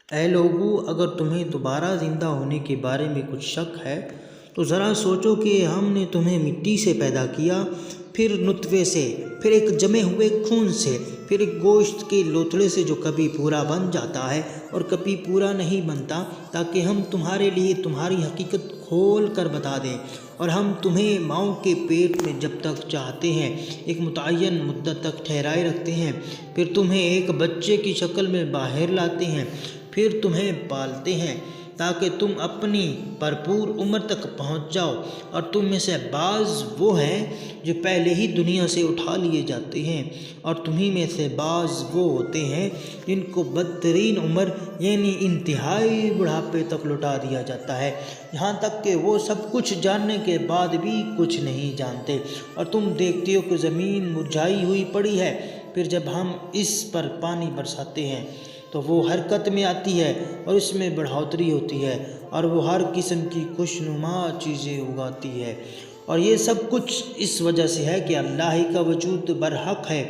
اے لوگو، اگر تمہیں دوبارہ زندہ ہونے کے بارے میں کچھ شک ہے تو ذرا سوچو کہ ہم نے تمہیں مٹی سے پیدا کیا، پھر نطفے سے، پھر ایک جمے ہوئے خون سے، پھر ایک گوشت کے لوتھڑے سے جو کبھی پورا بن جاتا ہے اور کبھی پورا نہیں بنتا، تاکہ ہم تمہارے لیے تمہاری حقیقت کھول کر بتا دیں۔ اور ہم تمہیں ماؤں کے پیٹ میں جب تک چاہتے ہیں ایک متعین مدت تک ٹھہرائے رکھتے ہیں، پھر تمہیں ایک بچے کی شکل میں باہر لاتے ہیں، پھر تمہیں پالتے ہیں تاکہ تم اپنی بھرپور عمر تک پہنچ جاؤ، اور تم میں سے بعض وہ ہیں جو پہلے ہی دنیا سے اٹھا لیے جاتے ہیں، اور تمہیں میں سے بعض وہ ہوتے ہیں جن کو بدترین عمر یعنی انتہائی بڑھاپے تک لوٹا دیا جاتا ہے، یہاں تک کہ وہ سب کچھ جاننے کے بعد بھی کچھ نہیں جانتے۔ اور تم دیکھتے ہو کہ زمین مرجھائی ہوئی پڑی ہے، پھر جب ہم اس پر پانی برساتے ہیں تو وہ حرکت میں آتی ہے اور اس میں بڑھوتری ہوتی ہے، اور وہ ہر قسم کی خوشنما چیزیں اگاتی ہے۔ اور یہ سب کچھ اس وجہ سے ہے کہ اللہ ہی کا وجود برحق ہے،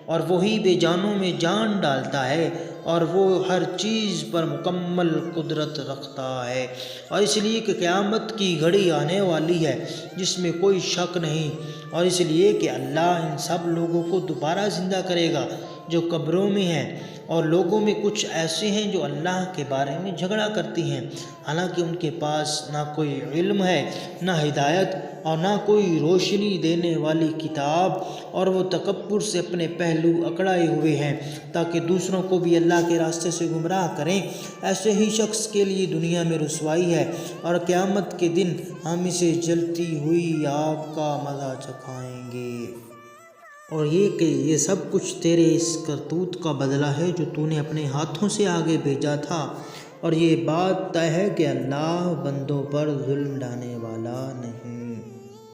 اور وہی بے جانوں میں جان ڈالتا ہے، اور وہ ہر چیز پر مکمل قدرت رکھتا ہے۔ اور اس لیے کہ قیامت کی گھڑی آنے والی ہے جس میں کوئی شک نہیں، اور اس لیے کہ اللہ ان سب لوگوں کو دوبارہ زندہ کرے گا جو قبروں میں ہیں۔ اور لوگوں میں کچھ ایسے ہیں جو اللہ کے بارے میں جھگڑا کرتی ہیں، حالانکہ ان کے پاس نہ کوئی علم ہے، نہ ہدایت، اور نہ کوئی روشنی دینے والی کتاب، اور وہ تکبر سے اپنے پہلو اکڑائے ہوئے ہیں تاکہ دوسروں کو بھی اللہ کے راستے سے گمراہ کریں۔ ایسے ہی شخص کے لیے دنیا میں رسوائی ہے، اور قیامت کے دن ہم اسے جلتی ہوئی آگ کا مزہ چکھائیں گے۔ اور یہ کہ یہ سب کچھ تیرے اس کرتوت کا بدلہ ہے جو تو نے اپنے ہاتھوں سے آگے بھیجا تھا، اور یہ بات طے ہے کہ اللہ بندوں پر ظلم ڈھانے والا نہیں۔